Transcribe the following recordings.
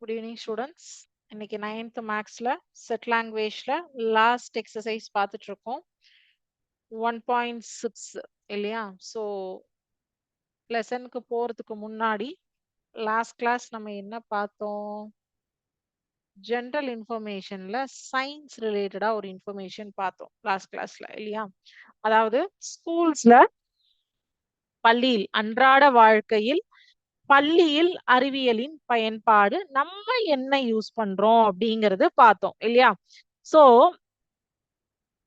Good evening, students. இன்னைக்கு 9th மேக்ஸ்ல set லாங்குவேஜ்ல லாஸ்ட் எக்ஸசைஸ் பார்த்துட்டு இருக்கோம். 1.6 இல்லையா? ஸோ லெசனுக்கு போறதுக்கு முன்னாடி லாஸ்ட் கிளாஸ் நம்ம என்ன பார்த்தோம்? ஜென்ரல் இன்ஃபர்மேஷன்ல சயின்ஸ் ரிலேட்டடா ஒரு இன்ஃபர்மேஷன் பார்த்தோம் லாஸ்ட் கிளாஸ்ல இல்லையா? அதாவது ஸ்கூல்ஸ்ல பள்ளியில் அன்றாட வாழ்க்கையில் பள்ளியில் அறிவியலின் பயன்பாடு நம்ம என்ன யூஸ் பண்றோம் அப்படிங்கறது பார்த்தோம் இல்லையா? சோ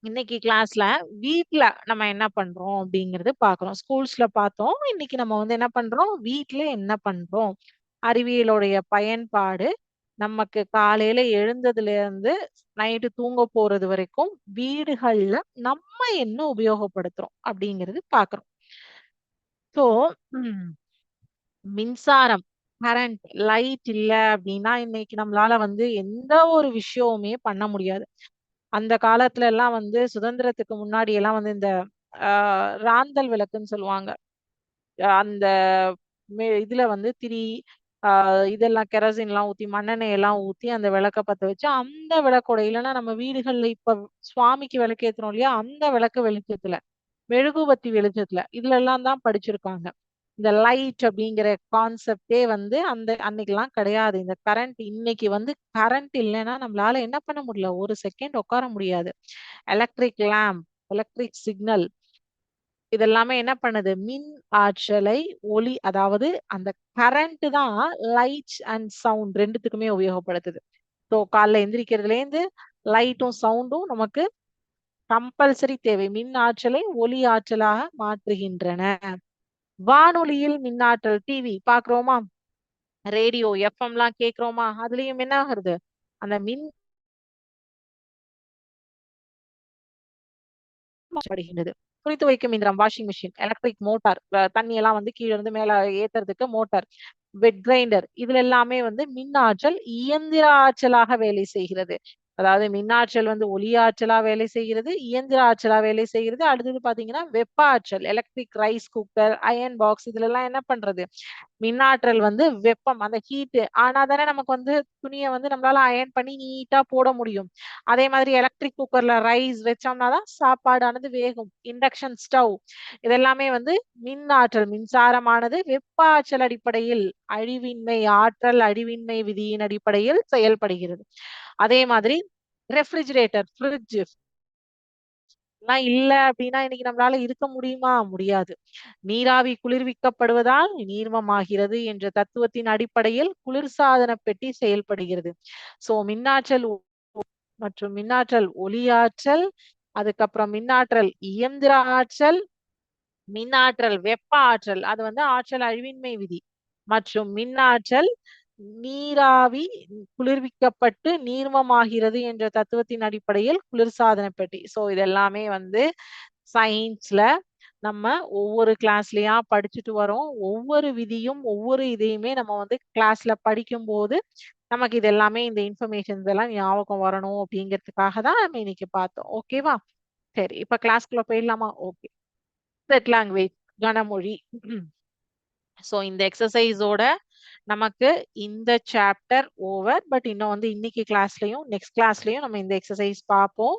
இன்னைக்கு கிளாஸ்ல வீட்ல நம்ம என்ன பண்றோம் அப்படிங்கறது பாக்குறோம். ஸ்கூல்ஸ்ல பார்த்தோம். இன்னைக்கு நம்ம வந்து என்ன பண்றோம், வீட்ல என்ன பண்றோம், அறிவியலுடைய பயன்பாடு நமக்கு காலையில எழுந்ததுல இருந்து நைட்டு தூங்க போறது வரைக்கும் வீடுகள்ல நம்ம என்ன உபயோகப்படுத்துறோம் அப்படிங்கறது பாக்குறோம். சோ மின்சாரம், கரண்ட், லைட் இல்ல அப்படின்னா இன்னைக்கு நம்மளால வந்து எந்த ஒரு விஷயமுமே பண்ண முடியாது. அந்த காலத்துல எல்லாம் வந்து சுதந்திரத்துக்கு முன்னாடி எல்லாம் வந்து இந்த ராந்தல் விளக்குன்னு சொல்லுவாங்க. அந்த இதுல வந்து திரி இதெல்லாம் கெரசின் எல்லாம் ஊத்தி மண்ணெண்ணெய் எல்லாம் ஊத்தி அந்த விளக்க பத்த வச்சு அந்த விளக்கோட இல்லைன்னா நம்ம வீடுகள்ல இப்ப சுவாமிக்கு விளக்கேத்துறோம் இல்லையா, அந்த விளக்கு வெளிச்சத்துல மெழுகுவர்த்தி வெளிச்சத்துல இதுல எல்லாம் தான் படிச்சிருக்காங்க. இந்த லைட் அப்படிங்கிற கான்செப்டே வந்து அந்த அன்னைக்கெல்லாம் கிடையாது. இந்த கரண்ட் இன்னைக்கு வந்து கரண்ட் இல்லைன்னா நம்மளால என்ன பண்ண முடியல, ஒரு செகண்ட் உட்கார முடியாது. எலக்ட்ரிக் லேம்ப், எலக்ட்ரிக் சிக்னல் இதெல்லாமே என்ன பண்ணுது, மின் ஆற்றலை ஒளி அதாவது அந்த கரண்ட் தான் லைட் அண்ட் சவுண்ட் ரெண்டுத்துக்குமே உபயோகப்படுத்துது. ஸோ காலைல எந்திரிக்கிறதுல இருந்து லைட்டும் சவுண்டும் நமக்கு கம்பல்சரி தேவை. மின் ஆற்றலை ஒளி ஆற்றலாக மாற்றுகின்றன. வானொலியில் மின்னாற்றல், டிவி பாக்குறோமா, ரேடியோ எஃப்எம்லாம் கேக்குறோமா, அதுலயும் என்ன ஆகுறது, அந்த மின் படுகின்றது. துணி துவைக்கும் இயந்திரம், வாஷிங் மிஷின், எலக்ட்ரிக் மோட்டார், தண்ணி எல்லாம் வந்து கீழ இருந்து மேல ஏத்துறதுக்கு மோட்டார், வெட் கிரைண்டர் இதுல எல்லாமே வந்து மின் ஆற்றல் இயந்திர ஆற்றலாக வேலை செய்கிறது. அதாவது மின்னாற்றல் வந்து ஒளி ஆற்றலா வேலை செய்கிறது, இயந்திர ஆற்றலா வேலை செய்கிறது. அடுத்தது பாத்தீங்கன்னா வெப்ப ஆற்றல், electric rice cooker, iron box இதுல எல்லாம் என்ன பண்றது, மின்னாற்றல் வந்து வெப்பம் அந்த ஹீட் ஆனா தானே நமக்கு வந்து துணியை வந்து நம்மளால அயன் பண்ணி நீட்டா போட முடியும். அதே மாதிரி எலக்ட்ரிக் குக்கர்ல ரைஸ் வச்சோம்னா தான் சாப்பாடானது வேகும். இண்டக்ஷன் ஸ்டவ் இதெல்லாமே வந்து மின் ஆற்றல், மின்சாரமானது வெப்ப ஆற்றல் அடிப்படையில் அழிவின்மை ஆற்றல் அழிவின்மை விதியின் அடிப்படையில் செயல்படுகிறது. அதே மாதிரி ரெஃப்ரிஜிரேட்டர், ஃப்ரிட்ஜ் எல்லாம் இல்ல அப்படின்னா இன்னைக்கு நம்மளால இருக்க முடியுமா, முடியாது. நீராவி குளிர்விக்கப்படுவதால் நீர்மமாகிறது என்ற தத்துவத்தின் அடிப்படையில் குளிர்சாதன பெட்டி செயல்படுகிறது. சோ மின்னாற்றல் மற்றும் மின்னாற்றல் ஒளியாற்றல், அதுக்கப்புறம் மின்னாற்றல் இயந்திர ஆற்றல், மின்னாற்றல் வெப்ப ஆற்றல் அது வந்து ஆற்றல் அழிவின்மை விதி, மற்றும் மின்னாற்றல் நீராவி குளிர்விக்கப்பட்டு நீர்மமாகிறது என்ற தத்துவத்தின் அடிப்படையில் குளிர்சாதன பெட்டி. சோ இதெல்லாமே வந்து சயின்ஸ்ல நம்ம ஒவ்வொரு கிளாஸ்லயா படிச்சுட்டு வரோம். ஒவ்வொரு விதியும் ஒவ்வொரு இதையுமே நம்ம வந்து கிளாஸ்ல படிக்கும் போது நமக்கு இது எல்லாமே இந்த இன்ஃபர்மேஷன்ஸ் எல்லாம் ஞாபகம் வரணும் அப்படிங்கிறதுக்காக தான் நம்ம இன்னைக்கு பார்த்தோம். ஓகேவா? சரி, இப்ப கிளாஸ்க்குள்ள போயிடலாமா? ஓகே. செட் லாங்குவேஜ், கனமொழி. சோ இந்த எக்ஸசைஸோட நமக்கு இந்த சாப்டர் ஓவர். பட் இன்னும் வந்து இன்னைக்கு கிளாஸ்லயும் நெக்ஸ்ட் கிளாஸ்லயும் நம்ம இந்த எக்ஸசைஸ் பார்ப்போம்.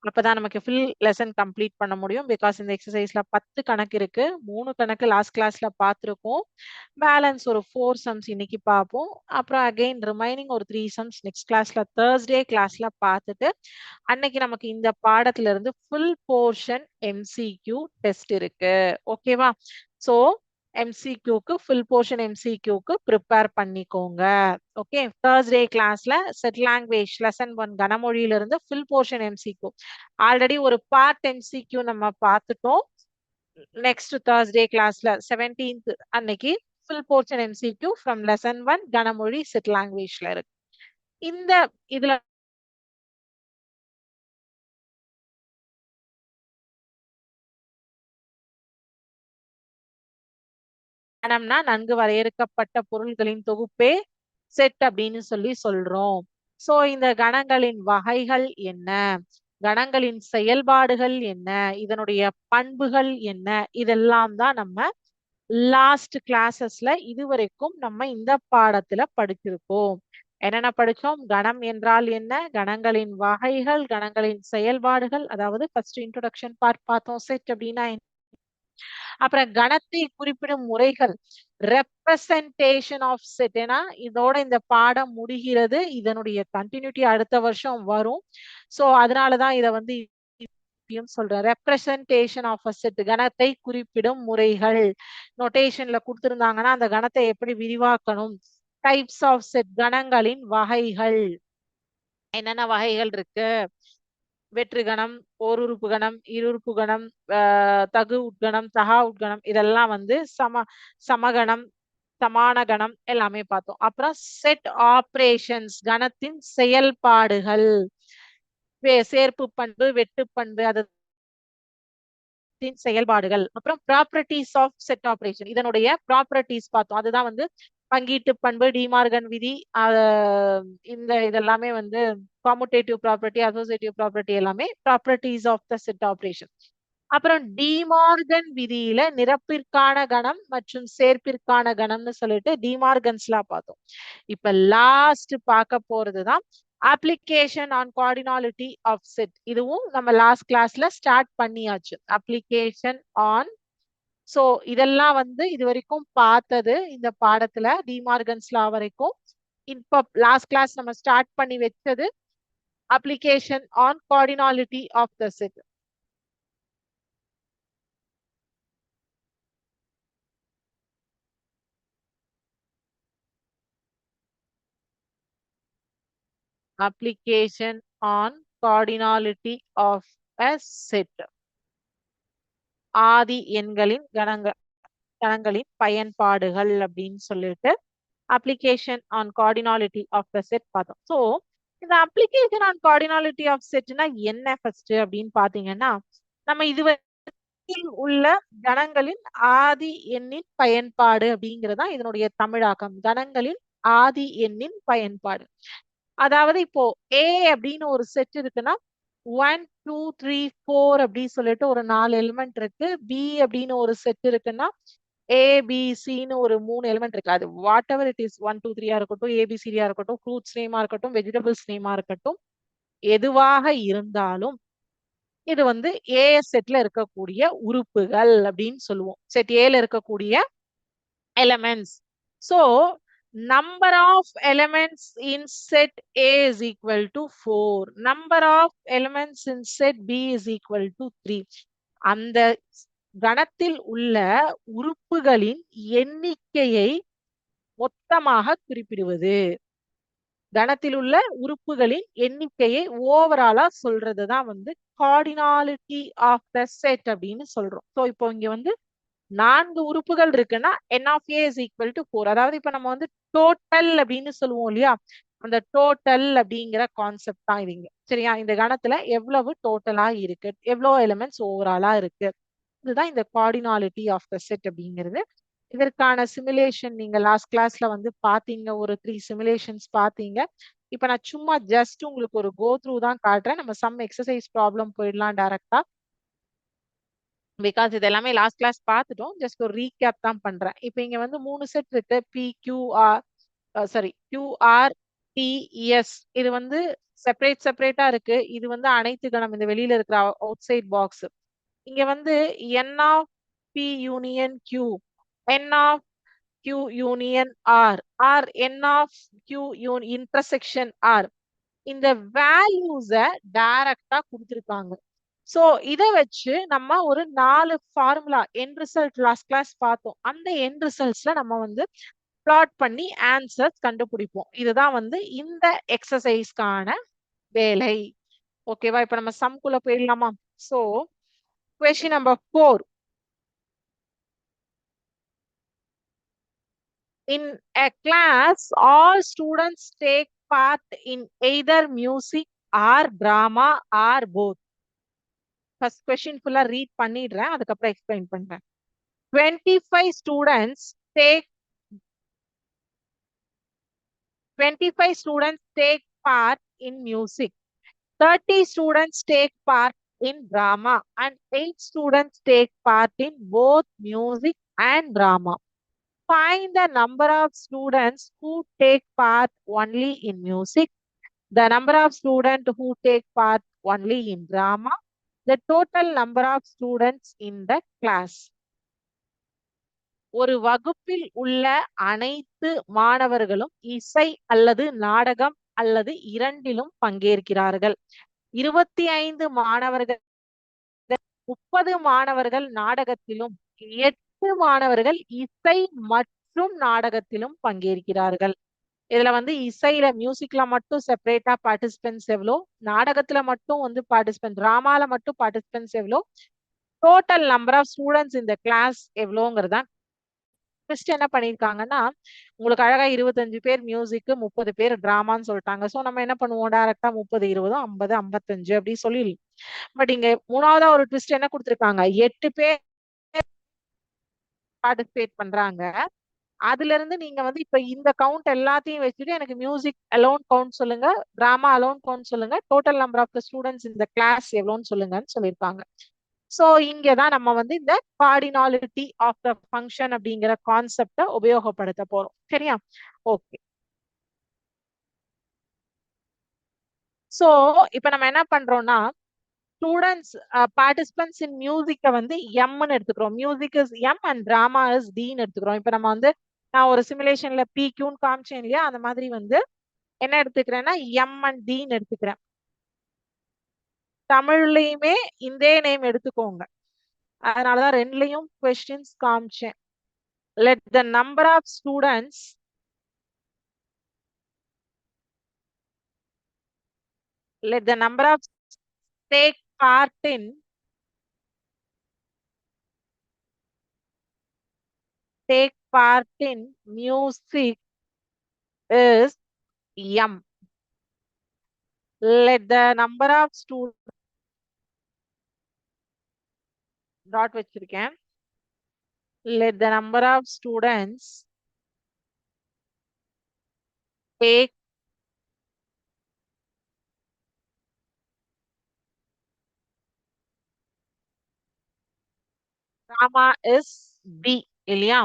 அப்பதான் நமக்கு ஃபுல் லெசன் கம்ப்ளீட் பண்ண முடியும். பிகாஸ் இந்த எக்ஸசைஸ்ல 10 கணக்கு இருக்கு. 3 கணக்கு லாஸ்ட் கிளாஸ்ல பார்த்திருக்கோம். பேலன்ஸ் ஒரு 4 சம்ஸ் இன்னைக்கு பார்ப்போம். அப்புறம் அகைன் ரிமைனிங் ஒரு 3 சம்ஸ் நெக்ஸ்ட் கிளாஸ்ல தேர்ஸ்டே கிளாஸ்ல பார்த்துட்டு அன்னைக்கு நமக்கு இந்த பாடத்துல இருந்து ஃபுல் போர்ஷன் எம்சிக்யூ டெஸ்ட் இருக்கு. ஓகேவா? சோ எம்சிக்யூக்கு ஃபுல் போர்ஷன் எம்சிக்யூக்கு ப்ரிப்பேர் பண்ணிக்கோங்க. ஓகே, தேர்ஸ்டே கிளாஸ்ல செட் லாங்குவேஜ் லெசன் 1 கனமொழியில இருந்து ஃபுல் போர்ஷன் எம்சிக்யூ ஆல்ரெடி ஒரு பார்ட் எம்சிக்யூ நம்ம பார்த்துட்டோம். நெக்ஸ்ட் தேர்ஸ்டே கிளாஸ்ல 17th அன்னைக்கு full portion MCQ from lesson 1 கனமொழி செட் லாங்குவேஜ்ல இருக்கு. இந்த இதுல கணம்னா நன்கு வரையறுக்கப்பட்ட பொருள்களின் தொகுப்பே செட் அப்படின்னு சொல்லி சொல்றோம். சோ இந்த கணங்களின் வகைகள் என்ன, கணங்களின் செயல்பாடுகள் என்ன, இதனுடைய பண்புகள் என்ன, இதெல்லாம் தான் நம்ம லாஸ்ட் கிளாஸஸ்ல இதுவரைக்கும் நம்ம இந்த பாடத்துல படிச்சிருக்கோம். என்னென்ன படிச்சோம்? கணம் என்றால் என்ன, கணங்களின் வகைகள், கணங்களின் செயல்பாடுகள், அதாவது ஃபர்ஸ்ட் இன்ட்ரோடக்ஷன் பார்ட் பார்த்தோம். செட் அப்படின்னா அப்புறம் கணத்தை குறிப்பிடும் முறைகள், ரெப்ரசன்டேஷன் ஆஃப் செட். ஏன்னா இதோட இந்த பாடம் முடிகிறது. இதனுடைய கண்டினியூட்டி அடுத்த வருஷம் வரும். சோ அதனாலதான் இதை வந்து இப்பயும் சொல்றேன். ரெப்ரசன்டேஷன் ஆஃப் அ செட், கணத்தை குறிப்பிடும் முறைகள். நோட்டேஷன்ல கொடுத்திருந்தாங்கன்னா அந்த கணத்தை எப்படி விரிவாக்கணும். டைப்ஸ் ஆஃப் செட், கணங்களின் வகைகள். என்னென்ன வகைகள் இருக்கு? வெற்று கணம், ஓருறுப்பு கணம், இருறுப்பு கணம், தகு உட்கணம், தகா உட்கணம், இதெல்லாம் வந்து சமகணம், சமான கணம் எல்லாமே பார்த்தோம். அப்புறம் செட் ஆபரேஷன்ஸ், கணத்தின் செயல்பாடுகள், சேர்ப்பு பண்பு, வெட்டு பண்பு, அது செயல்பாடுகள். அப்புறம் ப்ராப்பர்ட்டிஸ் ஆஃப் செட் ஆபரேஷன், இதனுடைய ப்ராப்பர்ட்டிஸ் பார்த்தோம். அதுதான் வந்து பங்கீட்டு பண்பு, டிமார்கன் விதி, இந்த இதெல்லாமே வந்து காமுடேட்டிவ் ப்ராப்பர்ட்டி, அசோசியேட்டிவ் ப்ராப்பர்ட்டி எல்லாமே properties of the set operation. அப்புறம் டிமார்கன் விதியில நிரப்பிற்கான கணம் மற்றும் சேர்ப்பிற்கான கணம்னு சொல்லிட்டு டிமார்கன்ஸ்லாம் பார்த்தோம். இப்ப லாஸ்ட் பார்க்க போறதுதான் application on cardinality of set. இதுவும் நம்ம லாஸ்ட் கிளாஸ்ல ஸ்டார்ட் பண்ணியாச்சு. அப்ளிகேஷன் ஆன், சோ இதெல்லாம் வந்து இது வரைக்கும் பார்த்தது இந்த பாடத்துல டிமார்கன்ஸ் லா வரைக்கும். இப்ப லாஸ்ட் கிளாஸ் நம்ம ஸ்டார்ட் பண்ணி வச்சது application on cardinality of the set. application on cardinality of a set. ஆதி எண்களின் கணங்களின் பயன்பாடுகள் அப்படின்னு சொல்லிட்டு application on cardinality of the set பார்த்தோம். ஸோ இந்த அப்ளிகேஷன் ஆன் கார்டினாலிட்டி ஆஃப் செட்னா என்ன ஃபர்ஸ்ட் அப்படின்னு பாத்தீங்கன்னா, நம்ம இதுவரையில் உள்ள கணங்களின் ஆதி எண்ணின் பயன்பாடு அப்படிங்கிறதா இதனுடைய தமிழாக்கம். கணங்களின் ஆதி எண்ணின் பயன்பாடு. அதாவது இப்போ ஏ அப்படின்னு ஒரு செட் இருக்குன்னா 1 2 3 4 அப்படின்னு சொல்லிட்டு ஒரு 4 எலிமெண்ட் இருக்கு. பி அப்படின்னு ஒரு செட் இருக்குன்னா ஏபிசின்னு ஒரு 3 எலிமெண்ட் இருக்கு. அது வாட் எவர் இட் இஸ், 1 2 3 இருக்கட்டும், ஏபிசிடியா இருக்கட்டும், ஃப்ரூட்ஸ் நேமா இருக்கட்டும், வெஜிடபிள்ஸ் நேமா இருக்கட்டும், எதுவாக இருந்தாலும் இது வந்து ஏ செட்ல இருக்கக்கூடிய உறுப்புகள் அப்படின்னு சொல்லுவோம். செட் ஏல இருக்கக்கூடிய elements. So, number of elements in set A is equal to 4. Number of elements in set B is equal to 3. அந்த கணத்தில் உள்ள உறுப்புகளின் எண்ணிக்கையை மொத்தமாக குறிப்பிடுவது. கணத்தில் உள்ள உறுப்புகளின் எண்ணிக்கையை ஓவராலா சொல்றதுதான் வந்து கார்டினாலிட்டி ஆஃப் த செட் அப்படின்னு சொல்றோம். ஸோ இப்போ இங்க வந்து 4 உறுப்புகள் இருக்குன்னா n of a is equal to 4. அதாவது இப்ப நம்ம வந்து டோட்டல் அப்படின்னு சொல்லுவோம் இல்லையா, அந்த டோட்டல் அப்படிங்கிற கான்செப்ட் தான் இதுங்க. சரியா? இந்த கணத்துல எவ்வளவு டோட்டலா இருக்கு, எவ்வளவு எலிமெண்ட்ஸ் ஓவராலா இருக்கு, இதுதான் இந்த கார்டினாலிட்டி ஆஃப் த செட் அப்படிங்கிறது. இதற்கான சிமுலேஷன் நீங்க லாஸ்ட் கிளாஸ்ல வந்து பாத்தீங்க, ஒரு 3 சிமுலேஷன்ஸ் பாத்தீங்க. இப்ப நான் சும்மா ஜஸ்ட் உங்களுக்கு ஒரு கோ த்ரூ தான் காட்டுறேன். நம்ம சம் எக்ஸசைஸ் ப்ராப்ளம் போயிடலாம் டைரக்டா. பிகாஸ் இது எல்லாமே லாஸ்ட் கிளாஸ் பார்த்துட்டோம். ஜஸ்ட் ஒரு ரீகேப் தான் பண்றேன். இப்போ இங்க வந்து 3 செட் இருக்கு. PQR, sorry QRTS. இது வந்து செப்பரேட்டா இருக்கு. இது வந்து அனைத்து கணம், இந்த வெளியில இருக்கிற அவுட் சைட் பாக்ஸ். இங்க வந்து N of P union Q, N of Q union R, or N of Q intersection R. இந்த வேல்யூஸ டைரக்டா கொடுத்திருக்காங்க. சோ இதை வச்சு நம்ம ஒரு 4 formula end result last class பார்த்தோம். அந்த எண்ட் ரிசல்ட்ஸ்ல நம்ம வந்து பிளாட் பண்ணி ஆன்சர்ஸ் கண்டுபிடிப்போம். இதுதான் வந்து இந்த எக்ஸசைஸ்க்கான வேலை. ஓகேவா? இப்ப நம்ம சம்குள்ள போயிடலாமா? So question number 4. In a class, all students take part in either music or drama or both. First question ஃபுல்லா ரீட் பண்ணிடுறேன், அதுக்கப்புறம் எக்ஸ்பிளைன் பண்றேன். 25 students take 25 students take part in music, 30 students take part in drama, and 8 students take part in both music and drama. find the number of students who take part only in music, the number of students who take part only in drama, the total number of students in the class. ஒரு வகுப்பில் உள்ள அனைத்து மாணவர்களும் இசை அல்லது நாடகம் அல்லது இரண்டிலும் பங்கேற்கிறார்கள். 25 மாணவர்கள், 30 மாணவர்கள் நாடகத்திலும், 8 மாணவர்கள் இசை மற்றும் நாடகத்திலும் பங்கேற்கிறார்கள். இதுல வந்து இசையில மியூசிக்ல மட்டும் செப்பரேட்டா பார்ட்டிசிபென்ட்ஸ் எவ்வளோ, நாடகத்துல மட்டும் வந்து பார்ட்டிசிபென்ட், டிராமால மட்டும் பார்ட்டிசிபென்ட்ஸ் எவ்வளோ, டோட்டல் நம்பர் ஆஃப் ஸ்டூடெண்ட்ஸ் இந்த கிளாஸ் எவ்வளோங்கிறதா ஃபர்ஸ்ட் என்ன பண்ணிருக்காங்கன்னா, உங்களுக்கு அழகா 25 பேர் மியூசிக், 30 பேர் டிராமான்னு சொல்லிட்டாங்க. சோ நம்ம என்ன பண்ணுவோம், டைரக்டா 30 20 50 55 அப்படி சொல்லி. பட் இங்க மூணாவதா ஒரு ட்விஸ்ட் என்ன கொடுத்திருக்காங்க, 8 பேர் பார்ட்டிசிபேட் பண்றாங்க. அதுல இருந்து நீங்க வந்து இப்ப இந்த கவுண்ட் எல்லாத்தையும் வச்சுட்டு எனக்கு மியூசிக் அலோன் கவுண்ட் சொல்லுங்க, டிராமா அலோன் கவுண்ட் சொல்லுங்க, total number of the students இந்த கிளாஸ் எவ்வளோன்னு சொல்லுங்கன்னு சொல்லியிருக்காங்க. சோ இங்கதான் நம்ம வந்து இந்த கார்டினாலிட்டி ஆஃப் த ஃபங்க்ஷன் அப்படிங்கிற கான்செப்ட உபயோகப்படுத்த போறோம். சரியா? ஓகே. சோ இப்ப நம்ம என்ன பண்றோம்னா, ஸ்டூடெண்ட்ஸ் பார்ட்டிசிபென்ட்ஸ் இன் மியூசிக்க வந்து எம்னு எடுத்துக்கிறோம். Music is M and drama is டின்னு எடுத்துக்கிறோம். இப்ப நம்ம வந்து நான் ஒரு சிமுலேஷன்ல பிக்யூன்னு காமிச்சேன் இல்லையா, அந்த மாதிரி வந்து என்ன எடுத்துக்கிறேன்னா எம் அண்ட் டின்னு எடுத்துக்கிறேன். தமிழ்லயுமே இதே நேம் எடுத்துக்கோங்க. அதனாலதான் ரெண்டுலயும் கொஸ்டின்ஸ் காமிச்சேன். Let the number of students take part in music is M. Let the number of students dot வச்சிருக்கேன். Let the number of students take drama is B இல்லையா?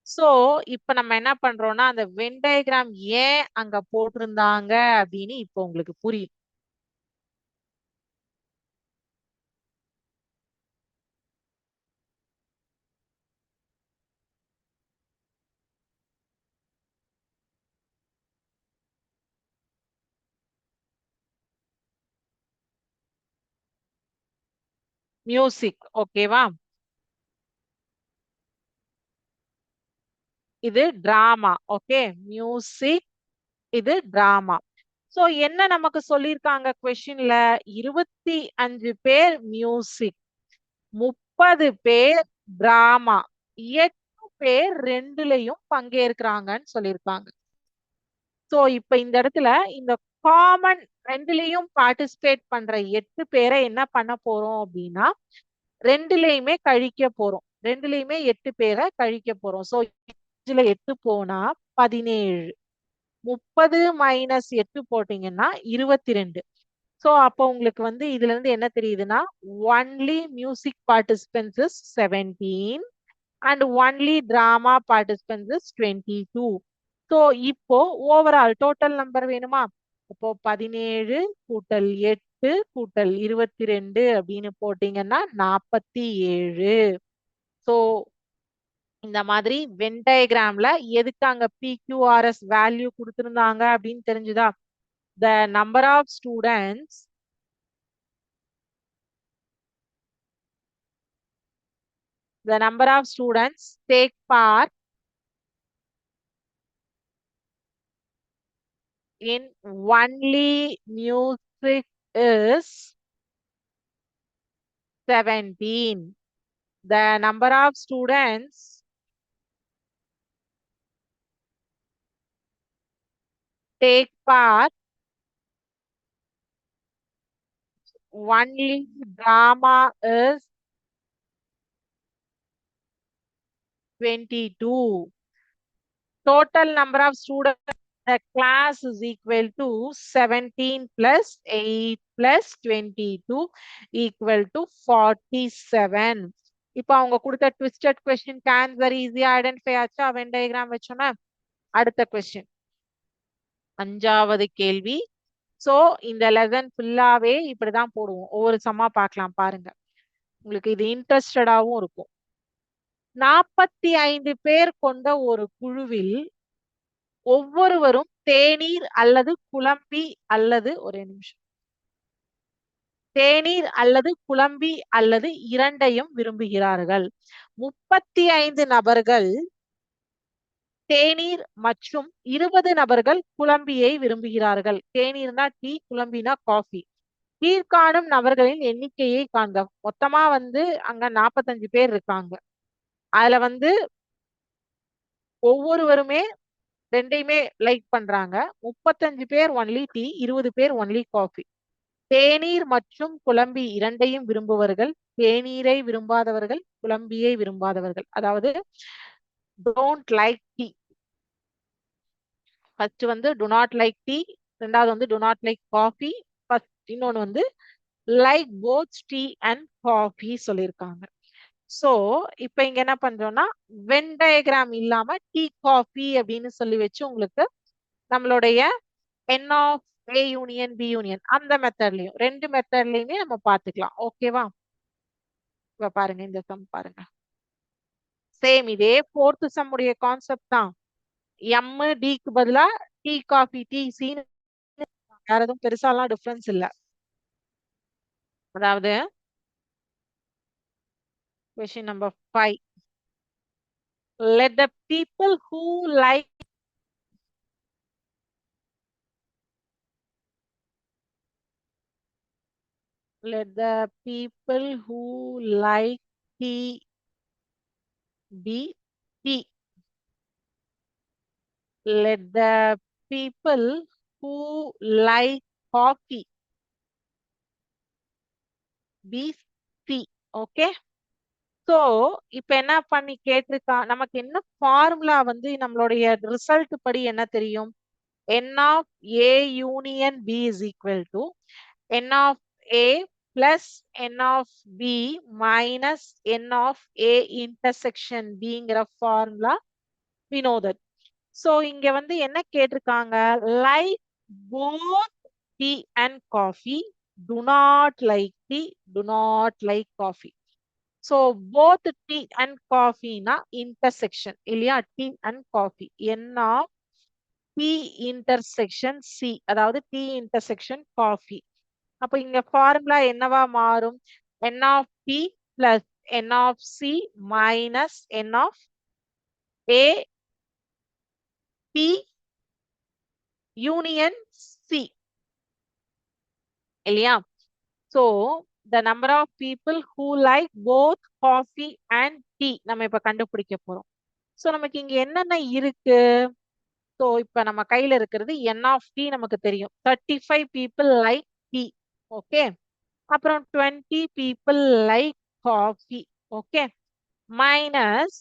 சோ இப்ப நம்ம என்ன பண்றோம்னா, அந்த வென் டயக்ராம் ஏன் அங்க போட்டிருந்தாங்க அப்படின்னு இப்ப உங்களுக்கு புரியும். மியூசிக் ஓகேவா, இது டிராமா. ஓகே, மியூசிக், இது டிராமா. சோ என்ன நமக்கு சொல்லியிருக்காங்க கொஸ்டின்ல, 25 பேர் மியூசிக், 30 பேர் டிராமா, 8 பேர் ரெண்டுலயும் பங்கேற்கிறாங்கன்னு சொல்லியிருக்காங்க. சோ இப்ப இந்த இடத்துல இந்த காமன் ரெண்டுலயும் பார்ட்டிசிபேட் பண்ற 8 பேரை என்ன பண்ண போறோம் அப்படின்னா, ரெண்டுலயுமே கழிக்க போறோம். ரெண்டுலயுமே 8 பேரை கழிக்க போறோம். சோ இதுல 8 போனா 17, 30 மைனஸ் 8 போட்டீங்கன்னா 22. சோ அப்போ உங்களுக்கு வந்து இதுல இருந்து என்ன தெரியுதுன்னா, only music participants is 17 and only drama participants is 22. So இப்போ ஓவரால் டோட்டல் நம்பர் வேணுமா, இப்போ 17 கூட்டல் 8 கூட்டல் 22 அப்படின்னு போட்டீங்கன்னா 47. சோ இந்த மாதிரி வென் டயக்ராம்ல எதுக்கு அங்க பிக்யூஆர்எஸ் வேல்யூ கொடுத்திருந்தாங்க அப்படின்னு தெரிஞ்சுதா? The number of students take part in only music is 17. The number of students take part only drama is 22. Total number of students in the class is equal to 17 plus 8 plus 22 equal to 47. இப்போ அவங்க கொடுத்த twisted question answer ஈஸியா identify ஆச்சா Venn diagram வச்சோன்னா. அடுத்த question, அஞ்சாவது கேள்வி. So இந்த லெசன் ஃபுல்லாவே இப்படிதான் போடுவோம். ஒவ்வொரு சம்மா பார்க்கலாம் பாருங்க. உங்களுக்கு இது இன்ட்ரெஸ்டடாவும் இருக்கும். 45 பேர் கொண்ட ஒரு குழுவில் ஒவ்வொருவரும் தேநீர் அல்லது குழம்பி அல்லது ஒரே நிமிஷம் தேநீர் அல்லது குழம்பி அல்லது இரண்டையும் விரும்புகிறார்கள். 35 நபர்கள் தேநீர் மற்றும் 20 நபர்கள் குழம்பியை விரும்புகிறார்கள். தேநீர்னா டீ, குழம்பினா காஃபி. கீழ்காணும் நபர்களின் எண்ணிக்கையை காண்க. மொத்தமா வந்து அங்க 45 பேர் இருக்காங்க. அதுல வந்து ஒவ்வொருவருமே ரெண்டையுமே லைக் பண்றாங்க. 35 பேர் ஒன்லி டீ, 20 பேர் ஒன்லி காஃபி. தேநீர் மற்றும் குழம்பி இரண்டையும் விரும்புவர்கள், தேநீரை விரும்பாதவர்கள், குழம்பியை விரும்பாதவர்கள். அதாவது டோன்ட் லைக் டீ. ஃபர்ஸ்ட் வந்து டு நாட் லைக் டீ, ரெண்டாவது வந்து டு நாட் லைக் காஃபி, இன்னொன்னு வந்து like both tea and coffee சொல்லியிருக்காங்க. சோ இப்ப இங்க என்ன பண்றோம்னா வென் டயக்ராம் இல்லாம டீ காஃபி அப்படின்னு சொல்லி வச்சு உங்களுக்கு நம்மளுடைய n of A union B union அந்த மெத்தட்லயும் ரெண்டு மெத்தட்லயுமே நம்ம பாத்துக்கலாம். ஓகேவா? இப்ப பாருங்க இந்த சம் பாருங்க. சேம் இதே ஃபோர்த் சம் உடைய கான்செப்ட் தான். எம் டிக்கு பதிலா டீ காஃபி டீ சீனு வேற எதுவும் பெருசாலாம் டிஃபரன்ஸ் இல்ல. அதாவது question number 5. Let the people who like tea be tea. Let the people who like coffee be C. Okay. So இப்ப என்ன பண்ணி கேட்டிருக்கா, நமக்கு என்ன ஃபார்முலா வந்து நம்மளுடைய ரிசல்ட் படி என்ன தெரியும்? n of a union b is equal to n of a plus n of b minus n of a intersection bங்கிற formula we know that. So இங்க வந்து என்ன கேட்டிருக்காங்க? Like both tea and coffee, do not like tea, do not like coffee. So both tea and coffee na intersection இல்லையா? tea and coffee. N of T intersection C, அதாவது T intersection coffee. அப்ப இங்க formula என்னவா மாறும்? N of T plus N of C minus N of A T union C. இல்லையா? So the number of people who like both coffee and tea நம்ம இப்ப கண்டுபிடிக்க போறோம். So நமக்கு இங்க என்னென்ன இருக்கு? So இப்ப நம்ம கையில இருக்கிறது n of t நமக்கு தெரியும். 35 people like tea. Okay. அப்புறம் 20 people like coffee. Okay. Minus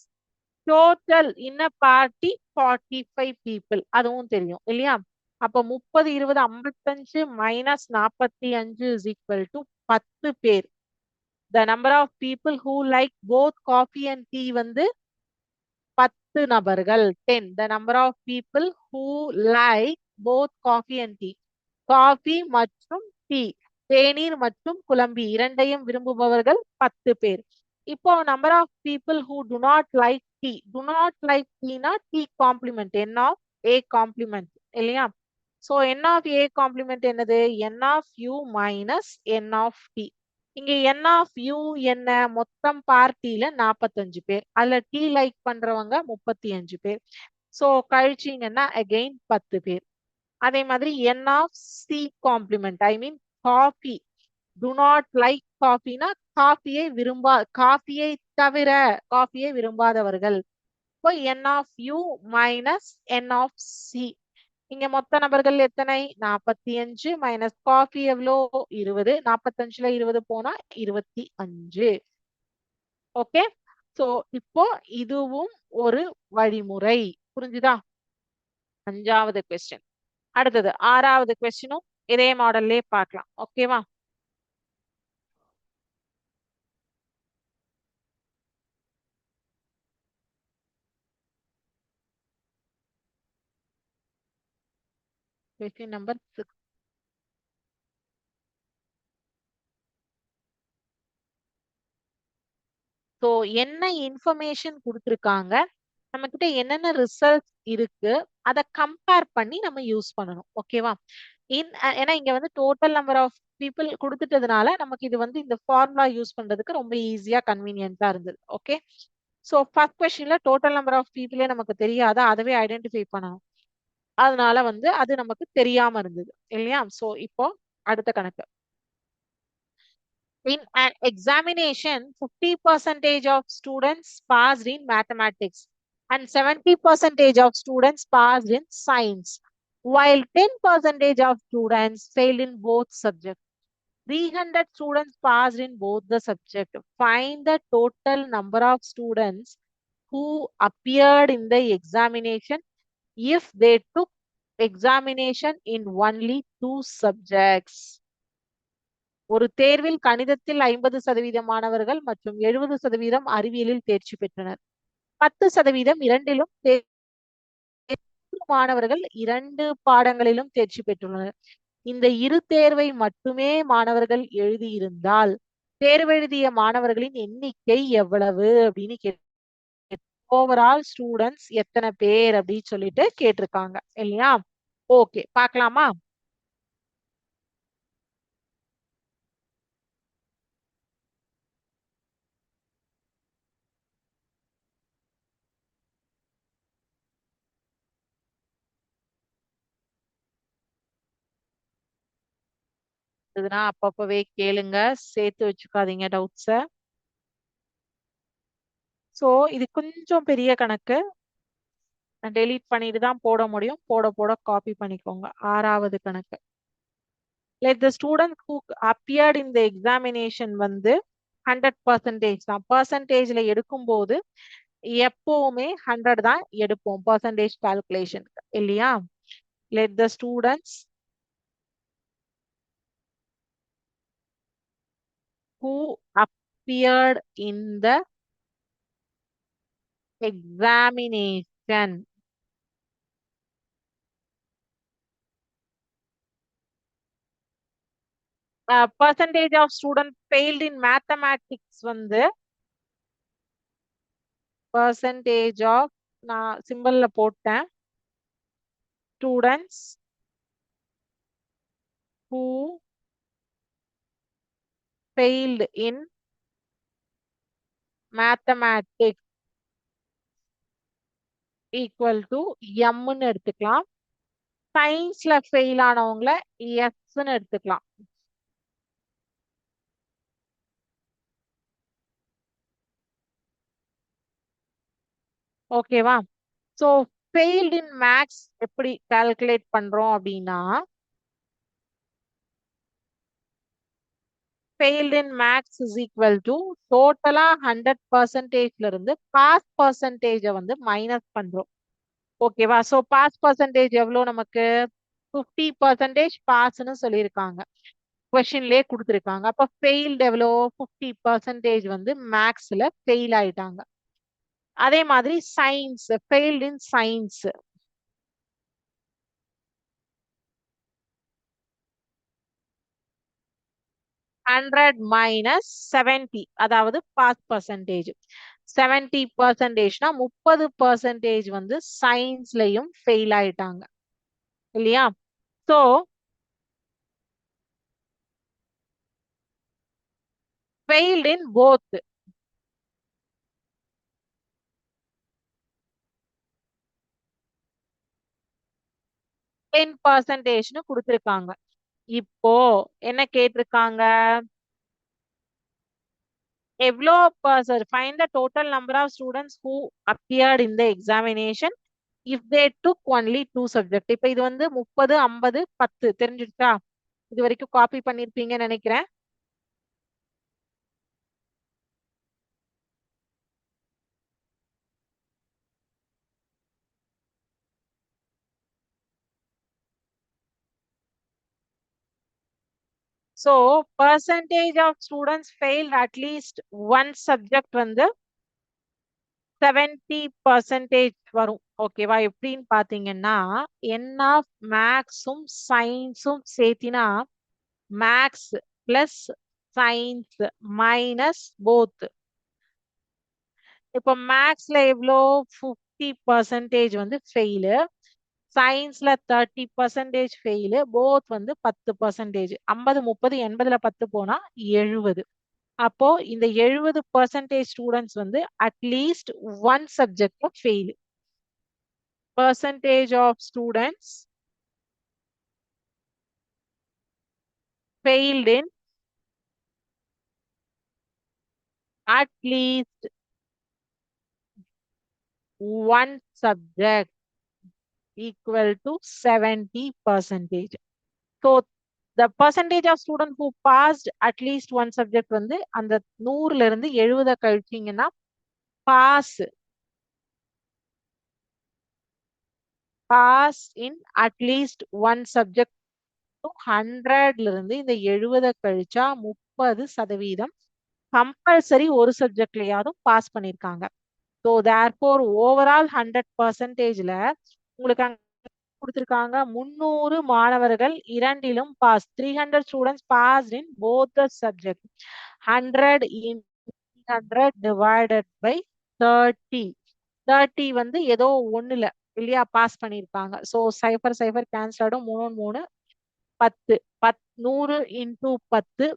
total in a party 45 people. அதுவும் தெரியும் இல்லையா? அப்ப 30, 20, 55 minus 45 is equal to 10 பேர். The number of people who like both coffee and tea வந்து 10 நபர்கள். 10. The number of people who like both coffee and tea. Coffee மற்றும் tea, தேநீர் மற்றும் குழம்பி இரண்டையும் விரும்புபவர்கள் 10 பேர். இப்போ number of people who do not like tea. Do not like டீனா tea complement, n of A complement இல்லையா? So n of A complement என்னது? N of U minus n of T. இங்க என் ஆஃப் யூ என்ன? மொத்தம் பார்ட்டியில 45 பேர். அதுல tea like பண்றவங்க 35 பேர். சோ கழிச்சிங்கன்னா அகெயின் 10 பேர். அதே மாதிரி n of C complement, I mean coffee. Do not like காஃபினா காஃபியை தவிர காஃபியை விரும்பாதவர்கள். இப்போ n of U minus n of C. இங்க மொத்த நபர்கள் எத்தனை? 45 மைனஸ் காஃபி எவ்வளோ? 20. 45ல 20 போனா 25. ஓகே. சோ இப்போ இதுவும் ஒரு வழிமுறை. புரிஞ்சுதா? அஞ்சாவது கொஸ்டின். அடுத்தது ஆறாவது கொஸ்டினும் இதே மாடல்லே பார்க்கலாம். ஓகேவா? Question number 6. ஸோ என்ன இன்ஃபர்மேஷன் கொடுத்துருக்காங்க, நம்ம கிட்ட என்னென்ன ரிசல்ட்ஸ் இருக்கு, அதை கம்பேர் பண்ணி நம்ம யூஸ் பண்ணணும். ஓகேவா? ஏன்னா இங்க வந்து டோட்டல் நம்பர் ஆஃப் பீப்புள் கொடுத்துட்டதுனால நமக்கு இது வந்து இந்த ஃபார்முலா யூஸ் பண்றதுக்கு ரொம்ப ஈஸியா கன்வீனியன்ட்டா இருந்தது. ஓகே, ஸோ ஃபர்ஸ்ட் கொஸ்டின்ல டோட்டல் நம்பர் ஆஃப் பீப்புளே நமக்கு தெரியாத, அதவே ஐடென்டிஃபை பண்ணணும். அதனால வந்து அது நமக்கு தெரியாம இருந்தது இல்லையா? ஸோ இப்போ அடுத்த கணக்கு. In an examination, 50% of students passed in mathematics and 70% of students passed in science, while 10% of students failed in both subjects. 300 students passed in both the subject. Find the total number of students who appeared in the examination if they took examination in only 2 subjects. ஒரு தேர்வில் கணிதத்தில் 50% மாணவர்கள் மற்றும் 70% அறிவியலில் தேர்ச்சி பெற்றனர். 10% இரண்டிலும் மாணவர்கள் 2 பாடங்களிலும் தேர்ச்சி பெற்றுள்ளனர். இந்த இரு தேர்வை மட்டுமே மாணவர்கள் எழுதியிருந்தால் தேர்வெழுதிய மாணவர்களின் எண்ணிக்கை எவ்வளவு அப்படின்னு ஓவரால் ஸ்டூடெண்ட்ஸ் எத்தனை பேர் அப்படின்னு சொல்லிட்டு கேட்டிருக்காங்க இல்லையா? ஓகே, பார்க்கலாமா? இதுனா அப்பப்பவே கேளுங்க, சேர்த்து வச்சுக்காதீங்க டவுட்ஸ. சோ இது கொஞ்சம் பெரிய கணக்கு, நான் டெலீட் பண்ணிட்டு தான் போட முடியும். போட போட காப்பி பண்ணிக்கோங்க. 6வது கணக்கு. Let the student who appeared in the examination வந்து 100% தான். பர்சன்டேஜ்ல எடுக்கும்போது எப்பவுமே 100 தான் எடுப்போம் பர்சன்டேஜ் கால்குலேஷன் இல்லையா? Let the students who appeared in the examination percentage of student failed in mathematics வந்து percentage of, நான் சிம்பிள்ல போட்டேன், students who failed in mathematics equal to m ன்னு எடுத்துக்கலாம். சயின்ஸ்ல ஃபெயில் ஆனவங்கள s ன்னு எடுத்துக்கலாம். ஓகேவா? சோ ஃபெயில்ட் இன் மேக்ஸ் எப்படி கால்குலேட் பண்றோம் அப்படின்னா, failed in maths is equal to டோட்டலா 100%ல இருந்து பாஸ் பர்சன்டேஜ வந்து மைனஸ் பண்றோம். ஓகேவா? சோ பாஸ் பர்சன்டேஜ் எவ்வளவு நமக்கு? 50% பாஸ்ன்னு சொல்லியிருக்காங்க, கொஸ்டின்லயே கொடுத்துருக்காங்க. அப்ப ஃபெயில்டு எவ்வளோ? 50% வந்து மேக்ஸ்ல ஃபெயில் ஆயிட்டாங்க. அதே மாதிரி science, failed in science 100 minus 70, அதாவது பாஸ் பர்சன்டேஜ். 70%னா 30% வந்து சயின்ஸ்லயும் ஃபெயில் ஆயிட்டாங்க இல்லையா? So failed in both. Ten பர்சன்டேஜ்னு கொடுத்துருக்காங்க. இப்போ என்ன கேட்டிருக்காங்க? எவ்வளோ find the total number of students who appeared in the examination if they took only 2 subject. இப்ப இது வந்து 30, 50, 10 தெரிஞ்சிருச்சா? இது வரைக்கும் காப்பி பண்ணிருப்பீங்கன்னு நினைக்கிறேன். So percentage of students failed at least one subject வந்து 70% வரும். ஓகேவா? எப்படின்னு பாத்தீங்கன்னா என் ஆஃப் மேக்ஸும் சயின்ஸும் சேர்த்தினா maths plus science minus both. இப்போ மேக்ஸ்ல எவ்வளோ 50% வந்து ஃபெயிலு, சயின்ஸ்ல 30% ஃபெயிலு, போத் வந்து 10%. 50 30 80ல 10 போனா 70. அப்போ இந்த 70% ஸ்டூடெண்ட்ஸ் வந்து அட்லீஸ்ட் ஒன் சப்ஜெக்ட்ல fail. Percentage of students failed in at least one subject equal to 70%. So the percentage of students who passed at least one subject வந்து அந்த 100ல இருந்து 70 கழிச்சீங்கன்னா pass in at least one subject to 100ல இருந்து இந்த 70 கழிச்சா 30% compulsory ஒரு சப்ஜெக்ட்லயாவது pass பண்ணிருக்காங்க. So therefore overall 100%ல உங்களுக்கு அங்க கொடுத்திருக்காங்க 300 மாணவர்கள் இரண்டிலும் பாஸ். 300 students pass in both the subject. 100 in 100 divided by 30. 30 வந்து ஏதோ ஒண்ணுல இல்லையா பாஸ் பண்ணிருக்காங்க. ஸோ 0 0 கேன்சல் ஆடும். 3 3 10. 100 இன்டூ 10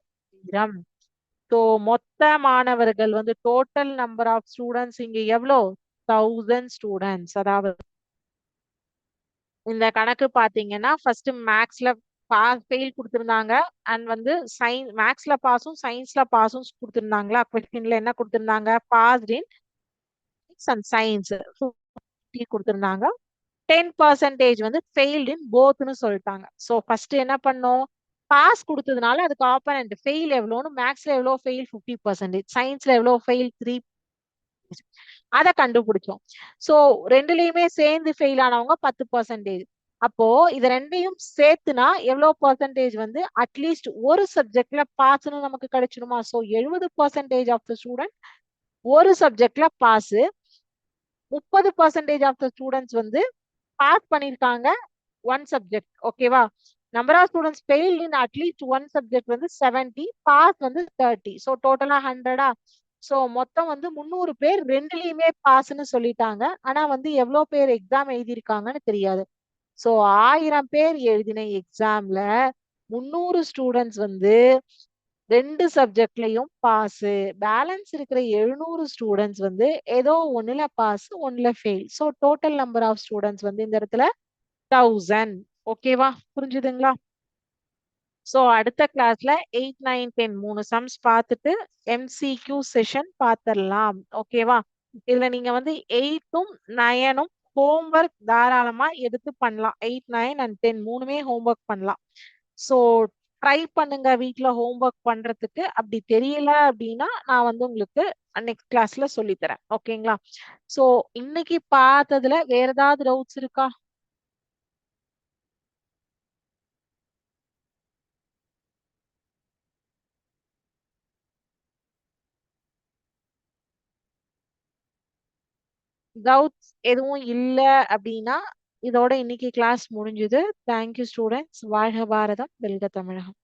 ஸோ மொத்த மாணவர்கள் வந்து டோட்டல் நம்பர் ஆஃப் ஸ்டூடெண்ட்ஸ் இங்க எவ்வளோ 1000 ஸ்டூடெண்ட்ஸ். அதாவது இந்த கணக்கு பாத்தீங்கன்னா ஃபர்ஸ்ட் மேக்ஸ்ல ஃபெயில் கொடுத்திருந்தாங்க அண்ட் வந்து மேக்ஸ்ல பாஸும் சயின்ஸ்ல பாஸும் கொடுத்திருந்தாங்களா? கொஸ்டின்ல என்ன கொடுத்திருந்தாங்க? பாஸ்ட் இன் அண்ட் சயின்ஸ் கொடுத்திருந்தாங்க. 10% வந்து ஃபெயில்டு இன் போத்னு சொல்லிட்டாங்க. ஸோ ஃபர்ஸ்ட் என்ன பண்ணோம்? பாஸ் கொடுத்ததுனால அதுக்கு ஆப்பனண்ட் ஃபெயில் எவ்வளோன்னு மேக்ஸ்ல எவ்வளோ ஃபெயில் 50%, சயின்ஸ்ல எவ்வளோ ஃபெயில் 3, அதை கண்டுபிடிச்சோம். ஸோ ரெண்டுலயுமே சேர்ந்து ஃபெயில் ஆனவங்க 10%. அப்போ இது ரெண்டையும் சேர்த்துனா எவ்வளோ பர்சன்டேஜ் வந்து அட்லீஸ்ட் ஒரு சப்ஜெக்ட்ல பாஸ்ன்னு நமக்கு கிடைச்சிருமா? ஸோ 70% ஆஃப் த ஸ்டூடெண்ட் ஒரு சப்ஜெக்ட்ல பாஸ், 30% ஆஃப் த ஸ்டூடெண்ட்ஸ் வந்து பாஸ் பண்ணிருக்காங்க ஒன் சப்ஜெக்ட். ஓகேவா? Number of students fail in at least one subject வந்து 70, பாஸ் வந்து 30. ஸோ டோட்டலா 100. ஸோ மொத்தம் வந்து 300 பேர் ரெண்டுலயுமே பாஸ்ன்னு சொல்லிட்டாங்க. ஆனா வந்து எவ்வளவு பேர் எக்ஸாம் எழுதியிருக்காங்கன்னு தெரியாது. ஸோ 1000 பேர் எழுதின எக்ஸாம்ல 300 ஸ்டூடெண்ட்ஸ் வந்து ரெண்டு சப்ஜெக்ட்லயும் பாஸ். பேலன்ஸ் இருக்கிற 700 ஸ்டூடெண்ட்ஸ் வந்து ஏதோ ஒண்ணுல பாஸ் ஒண்ணுல fail. So total number of students வந்து இந்த இடத்துல 1000. ஓகேவா? புரிஞ்சுதுங்களா? ஸோ அடுத்த கிளாஸ்ல 8 9 10 3 சம்ஸ் பார்த்துட்டு MCQ செஷன் பார்த்துடலாம். ஓகேவா? இதுல நீங்க வந்து 8ம் 9ம் ஹோம்ஒர்க் தாராளமா எடுத்து பண்ணலாம். 8 9 அண்ட் 10 மூணுமே ஹோம்ஒர்க் பண்ணலாம். ஸோ ட்ரை பண்ணுங்க வீட்ல ஹோம்ஒர்க் பண்றதுக்கு. அப்படி தெரியல அப்படின்னா நான் வந்து உங்களுக்கு நெக்ஸ்ட் கிளாஸ்ல சொல்லி தரேன். ஓகேங்களா? ஸோ இன்னைக்கு பார்த்ததுல வேற ஏதாவது டவுட்ஸ் இருக்கா? டவுட்ஸ் எதுவும் இல்ல அப்படின்னா இதோட இன்னைக்கு கிளாஸ் முடிஞ்சுது. Thank you students. வாழ்க பாரதம், வெல்க தமிழகம்.